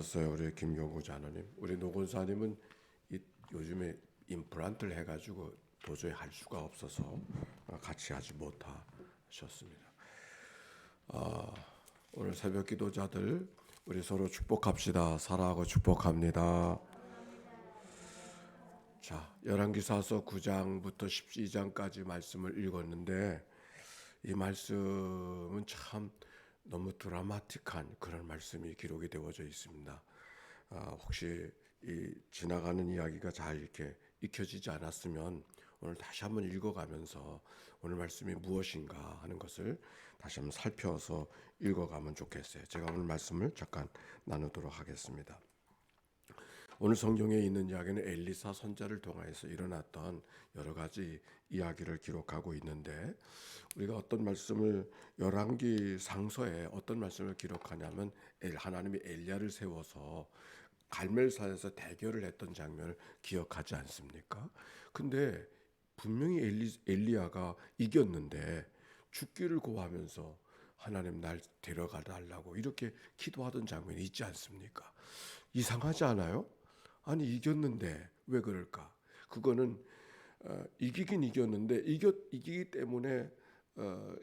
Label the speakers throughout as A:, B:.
A: 우리 김경구 장로님, 우리 노건사님은 요즘에 임플란트를 해가지고 도저히 할 수가 없어서 같이 하지 못하셨습니다. 오늘 새벽 기도자들 우리 서로 축복합시다. 사랑하고 축복합니다. 자, 열왕기사서 9장부터 12장까지 말씀을 읽었는데 이 말씀은 참 너무 드라마틱한 그런 말씀이 기록이 되어져 있습니다. 혹시 이 지나가는 이야기가 잘 이렇게 익혀지지 않았으면 오늘 다시 한번 읽어가면서 오늘 말씀이 무엇인가 하는 것을 다시 한번 살펴서 읽어가면 좋겠어요. 제가 오늘 말씀을 잠깐 나누도록 하겠습니다. 오늘 성경에 있는 이야기는 엘리사 선지자를 통해서 일어났던 여러 가지 이야기를 기록하고 있는데, 우리가 어떤 말씀을 열왕기 상서에 어떤 말씀을 기록하냐면 하나님이 엘리야를 세워서 갈멜산에서 대결을 했던 장면을 기억하지 않습니까? 근데 분명히 엘리야가 이겼는데 죽기를 고하면서 하나님 날 데려가 달라고 이렇게 기도하던 장면이 있지 않습니까? 이상하지 않아요? 아니 이겼는데 왜 그럴까? 그거는 이기긴 이겼는데 이기기 때문에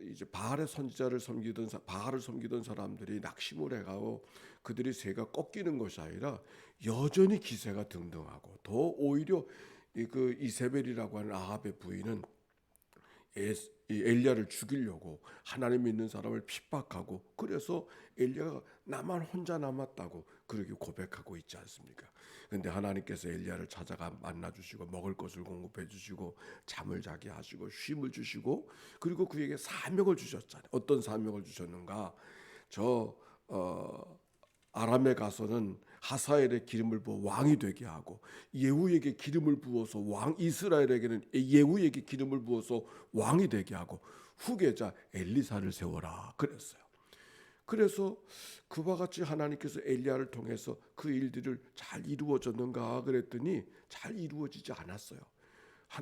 A: 이제 바알을 섬기던 사람들이 낙심을 해가고 그들이 세가 꺾이는 것이 아니라 여전히 기세가 등등하고, 더 오히려 그 이세벨이라고 하는 아합의 부인은 이 엘리야를 죽이려고 하나님 믿는 사람을 핍박하고, 그래서 엘리야가 나만 혼자 남았다고 그렇게 고백하고 있지 않습니까? 그런데 하나님께서 엘리야를 찾아가 만나주시고 먹을 것을 공급해 주시고 잠을 자게 하시고 쉼을 주시고, 그리고 그에게 사명을 주셨잖아요. 어떤 사명을 주셨는가? 아람에 가서는 하사엘의 기름을 부어 왕이 되게 하고, 예후에게 기름을 부어서 이스라엘에게는 예후에게 기름을 부어서 왕이 되게 하고, 후계자 엘리사를 세워라 그랬어요. 그래서 그와 같이 하나님께서 엘리야를 통해서 그 일들을 잘 이루어졌는가 그랬더니 잘 이루어지지 않았어요.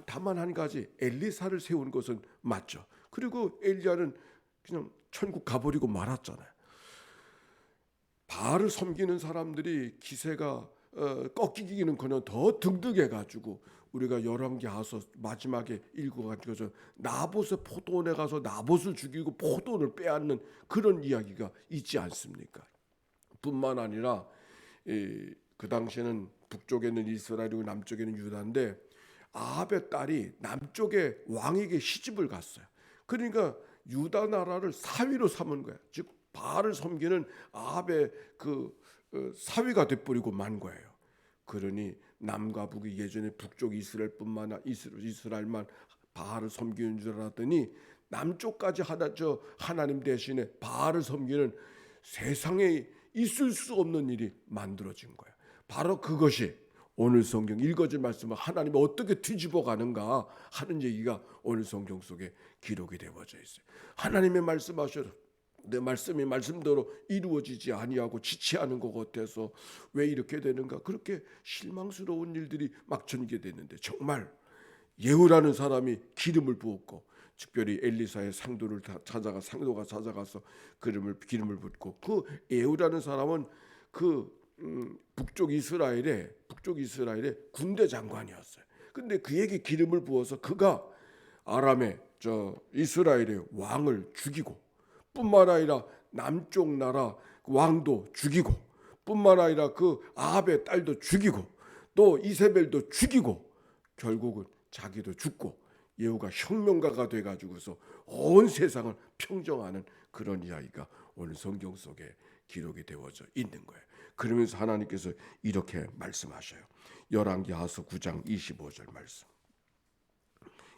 A: 다만 한 가지, 엘리사를 세운 것은 맞죠. 그리고 엘리야는 그냥 천국 가버리고 말았잖아요. 바알을 섬기는 사람들이 기세가 꺾이기는커녕 더 등등해가지고, 우리가 열왕기하서 마지막에 읽어가지고 나봇의 포도원에 가서 나봇을 죽이고 포도원을 빼앗는 그런 이야기가 있지 않습니까? 뿐만 아니라 그 당시에는 북쪽에는 이스라엘이고 남쪽에는 유다인데, 아합의 딸이 남쪽의 왕에게 시집을 갔어요. 그러니까 유다 나라를 사위로 삼은 거야. 즉 바알을 섬기는 아합의 그 사위가 돼버리고 만 거예요. 그러니 남과 북이 예전에 북쪽 이스라엘뿐만 아니라 이스라엘만 바알을 섬기는 줄 알았더니 남쪽까지 하나님 대신에 바알을 섬기는 세상에 있을 수 없는 일이 만들어진 거예요. 바로 그것이 오늘 성경 읽어진 말씀을 하나님이 어떻게 뒤집어 가는가 하는 얘기가 오늘 성경 속에 기록이 되어져 있어요. 하나님의 말씀하셔도 내 말씀이 말씀대로 이루어지지 아니하고 지체하는 것 같아서 왜 이렇게 되는가, 그렇게 실망스러운 일들이 막 전개되는데, 정말 예후라는 사람이 기름을 부었고, 특별히 엘리사의 상도가 찾아가서 기름을 붓고, 그 예후라는 사람은 북쪽 이스라엘의 군대 장관이었어요. 근데 그에게 기름을 부어서 그가 아람의 이스라엘의 왕을 죽이고, 뿐만 아니라 남쪽 나라 왕도 죽이고, 뿐만 아니라 그 아합의 딸도 죽이고, 또 이세벨도 죽이고, 결국은 자기도 죽고 예후가 혁명가가 돼가지고서 온 세상을 평정하는 그런 이야기가 오늘 성경 속에 기록이 되어져 있는 거예요. 그러면서 하나님께서 이렇게 말씀하셔요. 열왕기하서 9장 25절 말씀,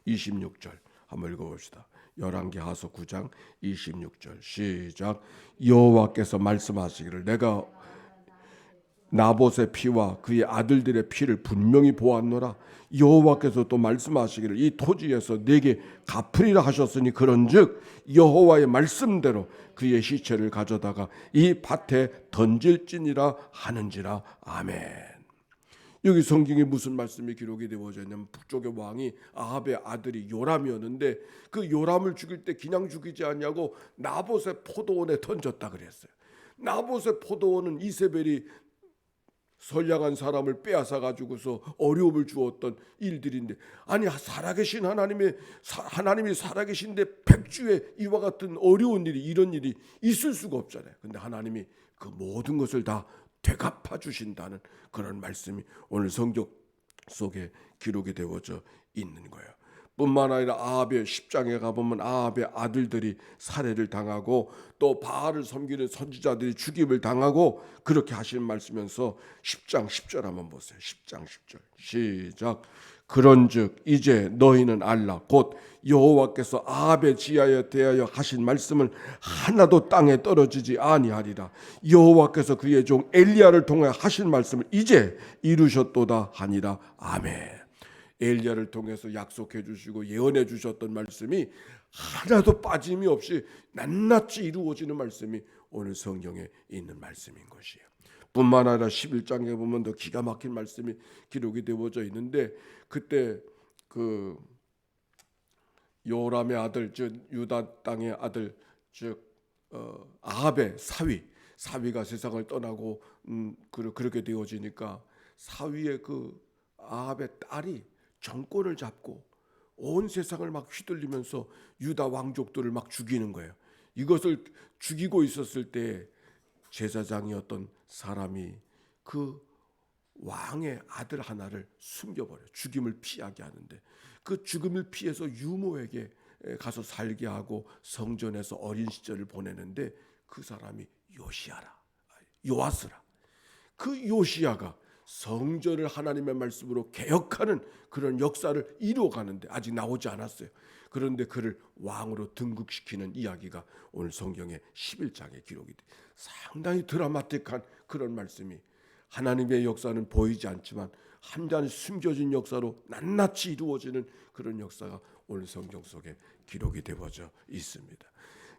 A: 26절 한번 읽어봅시다. 열왕기하서 9장 26절 시작. 여호와께서 말씀하시기를 내가 나봇의 피와 그의 아들들의 피를 분명히 보았노라. 여호와께서 또 말씀하시기를 이 토지에서 내게 갚으리라 하셨으니 그런즉 여호와의 말씀대로 그의 시체를 가져다가 이 밭에 던질지니라 하는지라. 아멘. 여기 성경에 무슨 말씀이 기록이 되어져 있냐면, 북쪽의 왕이 아합의 아들이 요람이었는데 그 요람을 죽일 때 그냥 죽이지 않냐고 나봇의 포도원에 던졌다 그랬어요. 나봇의 포도원은 이세벨이 선량한 사람을 빼앗아 가지고서 어려움을 주었던 일들인데, 아니 살아계신 하나님이 살아계신데 백주에 이와 같은 어려운 일이, 이런 일이 있을 수가 없잖아요. 근데 하나님이 그 모든 것을 다 되갚아 주신다는 그런 말씀이 오늘 성경 속에 기록이 되어져 있는 거예요. 뿐만 아니라 아합의 10장에 가보면 아합의 아들들이 살해를 당하고 또 바알을 섬기는 선지자들이 죽임을 당하고 그렇게 하시는 말씀이면서 10장 10절 한번 보세요. 10장 10절 시작. 그런즉 이제 너희는 알라 곧 여호와께서 아합의 지하에 대하여 하신 말씀을 하나도 땅에 떨어지지 아니하리라. 여호와께서 그의 종 엘리야를 통하여 하신 말씀을 이제 이루셨도다 하니라. 아멘. 엘리야를 통해서 약속해 주시고 예언해 주셨던 말씀이 하나도 빠짐이 없이 낱낱이 이루어지는 말씀이 오늘 성경에 있는 말씀인 것이에요. 뿐만 아니라 11장에 보면 더 기가 막힌 말씀이 기록이 되어져 있는데, 그때 그 요람의 아들, 즉 유다 땅의 아들, 즉 아합의 사위가 세상을 떠나고 그렇게 되어지니까 사위의 그 아합의 딸이 정권을 잡고 온 세상을 막 휘둘리면서 유다 왕족들을 막 죽이는 거예요. 이것을 죽이고 있었을 때 제사장이었던 사람이 그 왕의 아들 하나를 숨겨버려요. 죽임을 피하게 하는데, 그 죽음을 피해서 유모에게 가서 살게 하고 성전에서 어린 시절을 보내는데, 그 사람이 요아스라. 그 요시야가 성전을 하나님의 말씀으로 개혁하는 그런 역사를 이루어가는데 아직 나오지 않았어요. 그런데 그를 왕으로 등극시키는 이야기가 오늘 성경의 11장에 기록이 돼. 상당히 드라마틱한 그런 말씀이, 하나님의 역사는 보이지 않지만 한잔 숨겨진 역사로 낱낱이 이루어지는 그런 역사가 오늘 성경 속에 기록이 되어져 있습니다.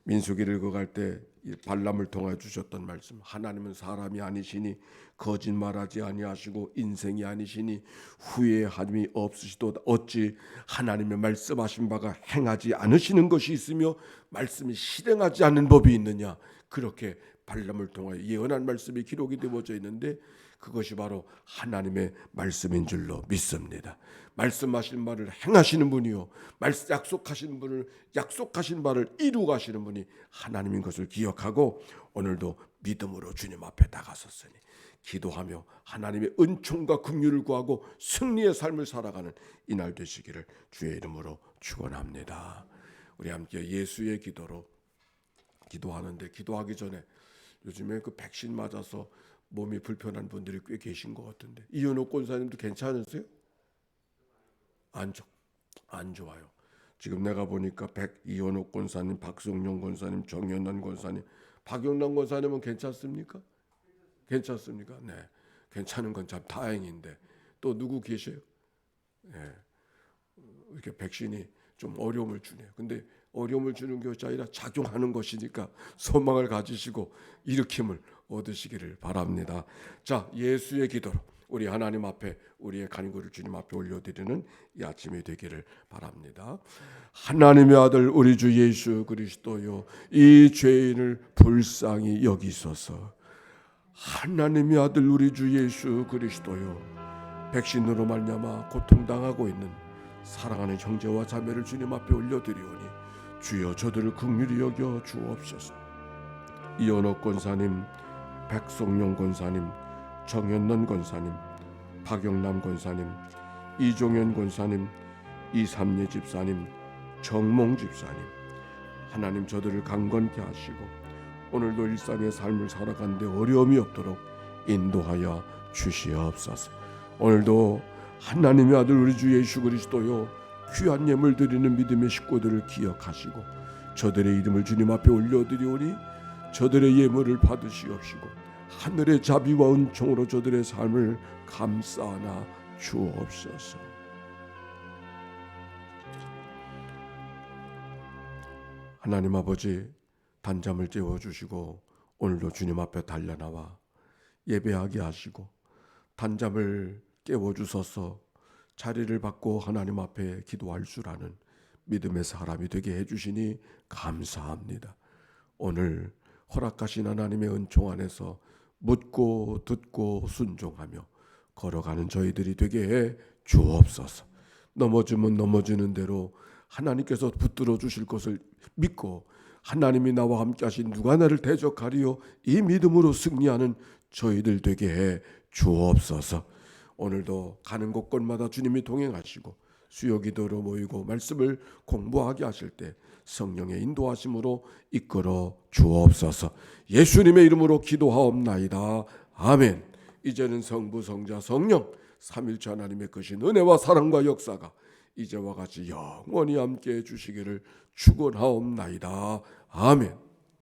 A: 민수기를 읽어갈 때 발람을 통하여 주셨던 말씀, 하나님은 사람이 아니시니 거짓말하지 아니하시고 인생이 아니시니 후회함이 없으시도다. 어찌 하나님의 말씀하신 바가 행하지 않으시는 것이 있으며 말씀이 실행하지 않는 법이 있느냐. 그렇게 발람을 통하여 예언한 말씀이 기록이 되어져 있는데, 그것이 바로 하나님의 말씀인 줄로 믿습니다. 말씀하신 말을 행하시는 분이요, 약속하신 바를 이루어 가시는 분이 하나님인 것을 기억하고 오늘도 믿음으로 주님 앞에 나가섰으니 기도하며 하나님의 은총과 긍휼을 구하고 승리의 삶을 살아가는 이날 되시기를 주의 이름으로 축원합니다. 우리 함께 예수의 기도로 기도하는데, 기도하기 전에 요즘에 그 백신 맞아서 몸이 불편한 분들이 꽤 계신 것 같은데, 이현옥 권사님도 괜찮으세요? 안 좋아요. 지금 내가 보니까 이현옥 권사님, 박성용 권사님, 정연환 권사님, 박영남 권사님은 괜찮습니까? 괜찮습니까? 네, 괜찮은 건 참 다행인데 또 누구 계세요? 네, 이렇게 백신이 좀 어려움을 주네요. 근데 어려움을 주는 것이 아니라 작용하는 것이니까 소망을 가지시고 일으킴을 얻으시기를 바랍니다. 자, 예수의 기도로 우리 하나님 앞에 우리의 간구를 주님 앞에 올려드리는 이 아침이 되기를 바랍니다. 하나님의 아들 우리 주 예수 그리스도요, 이 죄인을 불쌍히 여기소서. 하나님의 아들 우리 주 예수 그리스도요, 백신으로 말미암아 고통당하고 있는 사랑하는 형제와 자매를 주님 앞에 올려드리오니 주여 저들을 긍휼히 여겨 주옵소서. 이현옥 권사님, 백성용 권사님, 정현넌 권사님, 박영남 권사님, 이종현 권사님, 이삼례 집사님, 정몽 집사님, 하나님 저들을 강건케 하시고 오늘도 일상의 삶을 살아가는데 어려움이 없도록 인도하여 주시옵소서. 오늘도 하나님의 아들 우리 주 예수 그리스도요, 귀한 예물 드리는 믿음의 식구들을 기억하시고 저들의 이름을 주님 앞에 올려드리오니 저들의 예물을 받으시옵시고 하늘의 자비와 은총으로 저들의 삶을 감싸나 주옵소서. 하나님 아버지, 단잠을 깨워주시고 오늘도 주님 앞에 달려나와 예배하게 하시고 단잠을 깨워주셔서 자리를 받고 하나님 앞에 기도할 줄 아는 믿음의 사람이 되게 해주시니 감사합니다. 오늘 허락하신 하나님의 은총 안에서 묻고 듣고 순종하며 걸어가는 저희들이 되게 해 주옵소서. 넘어지면 넘어지는 대로 하나님께서 붙들어 주실 것을 믿고 하나님이 나와 함께 하신 누가 나를 대적하리요, 이 믿음으로 승리하는 저희들 되게 해 주옵소서. 오늘도 가는 곳곳마다 주님이 동행하시고 수요기도로 모이고 말씀을 공부하게 하실 때 성령의 인도하심으로 이끌어 주옵소서. 예수님의 이름으로 기도하옵나이다. 아멘. 이제는 성부 성자 성령 삼일체 하나님의 크신 은혜와 사랑과 역사가 이제와 같이 영원히 함께해 주시기를 축원하옵나이다. 아멘.